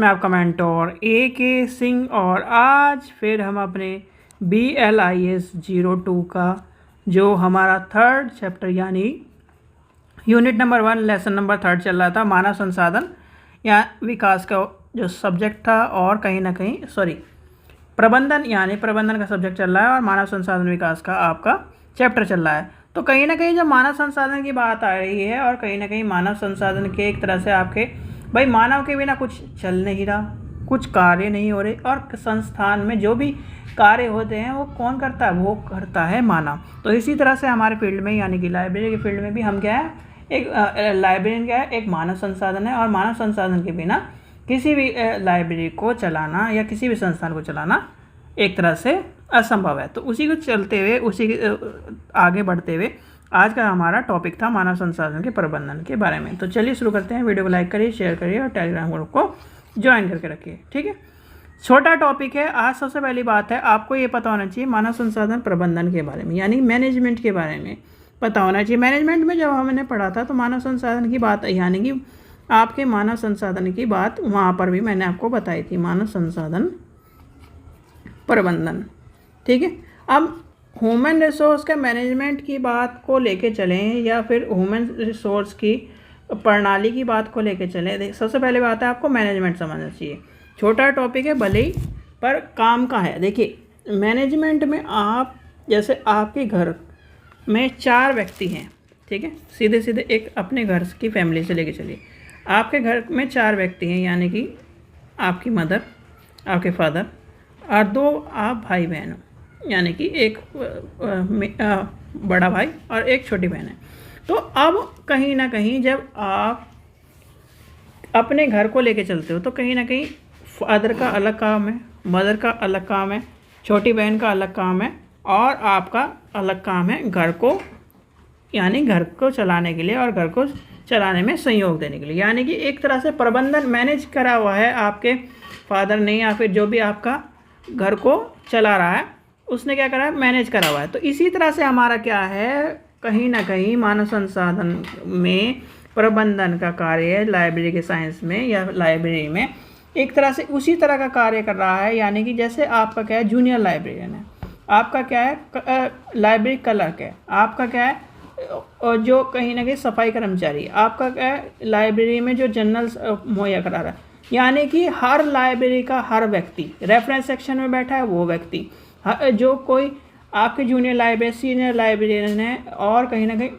मैं आपका mentor AK Singh और आज फिर हम अपने BLIS 02 का जो हमारा थर्ड चैप्टर यानी यूनिट नंबर 1 लेसन नंबर 3 चल रहा था, मानव संसाधन या विकास का जो सब्जेक्ट था, और कहीं ना कहीं प्रबंधन यानी प्रबंधन का सब्जेक्ट चल रहा है और मानव संसाधन विकास का आपका चैप्टर चल रहा है। तो कहीं ना कहीं जब मानव संसाधन की बात आ रही है और कहीं ना कहीं मानव संसाधन के एक तरह से आपके भाई मानव के बिना कुछ चल नहीं रहा, कुछ कार्य नहीं हो रहे, और संस्थान में जो भी कार्य होते हैं वो कौन करता है, वो करता है मानव। तो इसी तरह से हमारे फील्ड में यानी कि लाइब्रेरी के फील्ड में भी हम क्या है, एक लाइब्रेरियन क्या है, एक मानव संसाधन है, और मानव संसाधन के बिना किसी भी लाइब्रेरी को चलाना या किसी भी संस्थान को चलाना एक तरह से असंभव है। तो उसी को चलते हुए आगे बढ़ते हुए आज का हमारा टॉपिक था मानव संसाधन के प्रबंधन के बारे में। तो चलिए शुरू करते हैं। वीडियो को लाइक करिए, शेयर करिए और टेलीग्राम ग्रुप को ज्वाइन करके रखिए। ठीक है, छोटा टॉपिक है आज। सबसे पहली बात है, आपको ये पता होना चाहिए मानव संसाधन प्रबंधन के बारे में यानी मैनेजमेंट के बारे में पता होना चाहिए। मैनेजमेंट में जब हमने पढ़ा था तो मानव संसाधन की बात यानी कि आपके मानव संसाधन की बात वहाँ पर भी मैंने आपको बताई थी, मानव संसाधन प्रबंधन। ठीक है, अब ह्यूमन रिसोर्स के मैनेजमेंट की बात को लेके चलें या फिर ह्यूमन रिसोर्स की प्रणाली की बात को लेके चलें, सबसे पहले बात है आपको मैनेजमेंट समझना चाहिए। छोटा टॉपिक है भले ही, पर काम का है। देखिए मैनेजमेंट में आप जैसे आपके घर में 4 व्यक्ति हैं, ठीक है, सीधे सीधे एक अपने घर की फैमिली से लेके चलिए। आपके घर में 4 व्यक्ति हैं यानी कि आपकी मदर, आपके फादर और 2 आप भाई बहन हो, यानी कि एक बड़ा भाई और एक छोटी बहन है। तो अब कहीं ना कहीं जब आप अपने घर को लेके चलते हो तो कहीं ना कहीं फादर का अलग काम है, मदर का अलग काम है, छोटी बहन का अलग काम है, और आपका अलग काम है घर को यानी घर को चलाने के लिए और घर को चलाने में सहयोग देने के लिए। यानी कि एक तरह से प्रबंधन मैनेज करा हुआ है आपके फादर ने, या फिर जो भी आपका घर को चला रहा है उसने क्या करा है, मैनेज करा हुआ है। तो इसी तरह से हमारा क्या है, कहीं ना कहीं मानव संसाधन में प्रबंधन का कार्य लाइब्रेरी के साइंस में या लाइब्रेरी में एक तरह से उसी तरह का कार्य कर रहा है। यानी कि जैसे आपका क्या है, जूनियर लाइब्रेरियन है, आपका क्या है लाइब्रेरी क्लर्क है, आपका क्या है जो कहीं ना कहीं सफाई कर्मचारी है, आपका क्या है लाइब्रेरी में जो जनरल मुहैया करा रहा है। यानी कि हर लाइब्रेरी का हर व्यक्ति, रेफरेंस सेक्शन में बैठा है वो व्यक्ति, जो कोई आपके जूनियर लाइब्रेरी सीनियर लाइब्रेरियन है, और कहीं ना कहीं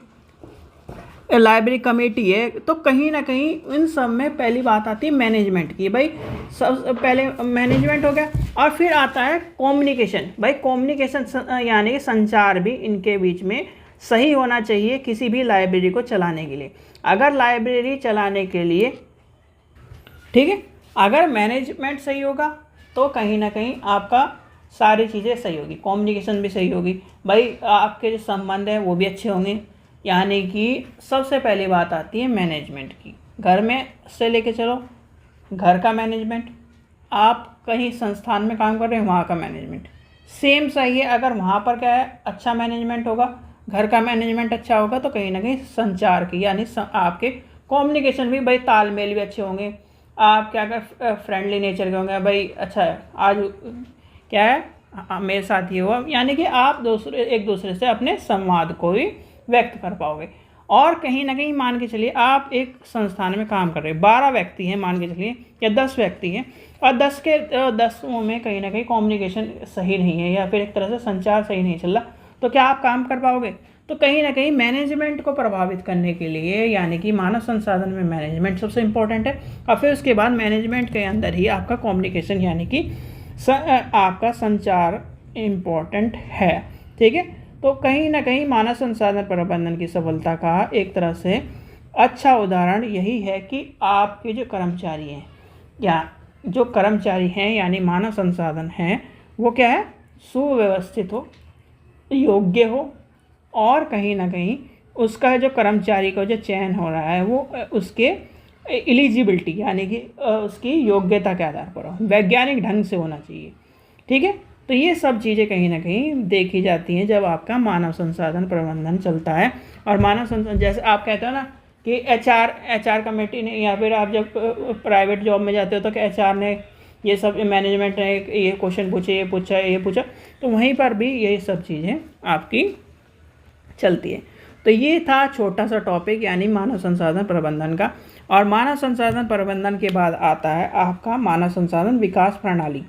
लाइब्रेरी कमेटी है। तो कहीं ना कहीं इन सब में पहली बात आती है मैनेजमेंट की। भाई सब पहले मैनेजमेंट हो गया, और फिर आता है कम्युनिकेशन। भाई कम्युनिकेशन यानी कि संचार भी इनके बीच में सही होना चाहिए किसी भी लाइब्रेरी को चलाने के लिए। अगर लाइब्रेरी चलाने के लिए, ठीक है, अगर मैनेजमेंट सही होगा तो कहीं ना कहीं आपका सारी चीज़ें सही होगी, कम्युनिकेशन भी सही होगी, भाई आपके जो संबंध है वो भी अच्छे होंगे। यानी कि सबसे पहली बात आती है मैनेजमेंट की। घर में से लेके चलो, घर का मैनेजमेंट, आप कहीं संस्थान में काम कर रहे हैं वहाँ का मैनेजमेंट सेम सही है। अगर वहाँ पर क्या है अच्छा मैनेजमेंट होगा, घर का मैनेजमेंट अच्छा होगा, तो कहीं ना कहीं संचार की यानी आपके कम्युनिकेशन भी, भाई तालमेल भी अच्छे होंगे। आप क्या कर फ्रेंडली नेचर के होंगे, भाई अच्छा है आज क्या है मेरे साथ ये हुआ, यानी कि आप एक दूसरे से अपने संवाद को भी व्यक्त कर पाओगे। और कहीं ना कहीं मान के चलिए आप एक संस्थान में काम कर रहे हैं, 12 व्यक्ति हैं मान के चलिए, या 10 व्यक्ति हैं, और 10 के 10 में कहीं ना कहीं कम्युनिकेशन सही नहीं है या फिर एक तरह से संचार सही नहीं चल रहा, तो क्या आप काम कर पाओगे? तो कहीं ना कहीं मैनेजमेंट को प्रभावित करने के लिए यानी कि मानव संसाधन में मैनेजमेंट सबसे इम्पोर्टेंट है, और फिर उसके बाद मैनेजमेंट के अंदर ही आपका कम्युनिकेशन यानी कि आपका संचार इम्पोर्टेंट है। ठीक है, तो कहीं ना कहीं मानव संसाधन प्रबंधन की सफलता का एक तरह से अच्छा उदाहरण यही है कि आपके जो कर्मचारी हैं या जो कर्मचारी हैं यानी मानव संसाधन हैं वो क्या है, सुव्यवस्थित हो, योग्य हो, और कहीं ना कहीं उसका जो कर्मचारी का जो चयन हो रहा है वो उसके एलिजिबिलिटी यानी कि उसकी योग्यता के आधार पर हो, वैज्ञानिक ढंग से होना चाहिए। ठीक है, तो ये सब चीज़ें कहीं ना कहीं देखी जाती हैं जब आपका मानव संसाधन प्रबंधन चलता है। और मानव संसाधन जैसे आप कहते हो ना कि एचआर कमेटी ने, या फिर आप जब प्राइवेट जॉब में जाते हो तो कि एचआर ने ये सब, मैनेजमेंट ने ये क्वेश्चन पूछे, ये पूछा, तो वहीं पर भी ये सब चीज़ें आपकी चलती है। तो ये था छोटा सा टॉपिक, यानी मानव संसाधन प्रबंधन का। और मानव संसाधन प्रबंधन के बाद आता है आपका मानव संसाधन विकास प्रणाली।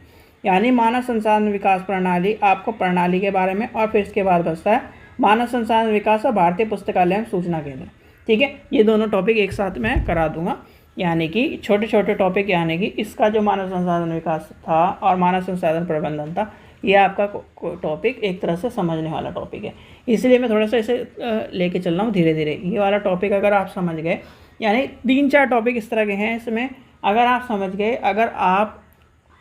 यानी मानव संसाधन विकास प्रणाली आपको प्रणाली के बारे में, और फिर इसके बाद बचता है मानव संसाधन विकास और भारतीय पुस्तकालय एवं सूचना केंद्र। ठीक है, ये दोनों टॉपिक एक साथ मैं करा दूंगा, यानी कि छोटे छोटे टॉपिक, यानी कि इसका जो मानव संसाधन विकास था और मानव संसाधन प्रबंधन था, ये आपका टॉपिक एक तरह से समझने वाला टॉपिक है। इसलिए मैं थोड़ा सा इसे लेके चल रहा हूँ धीरे धीरे। ये वाला टॉपिक अगर आप समझ गए, यानी 3-4 टॉपिक इस तरह के हैं इसमें, अगर आप समझ गए, अगर आप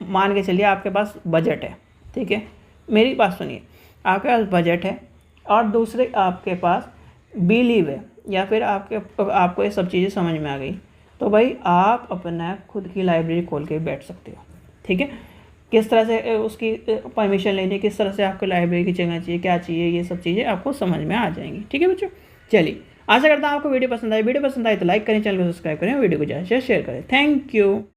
मान के चलिए आपके पास बजट है, ठीक है, मेरी बात सुनिए, आपके पास बजट है और दूसरे आपके पास बिलीव है, या फिर आपको ये सब चीज़ें समझ में आ गई, तो भाई आप अपना खुद की लाइब्रेरी खोल के बैठ सकते हो। ठीक है, किस तरह से उसकी परमिशन लेनी, किस तरह से आपको लाइब्रेरी की जगह चाहिए, क्या चाहिए, ये सब चीज़ें आपको समझ में आ जाएंगी। ठीक है बच्चों, चलिए, आशा करता हूँ आपको वीडियो पसंद आई। वीडियो पसंद आई तो लाइक करें, चैनल को सब्सक्राइब करें, वीडियो को ज़्यादा से शेयर करें। Thank you.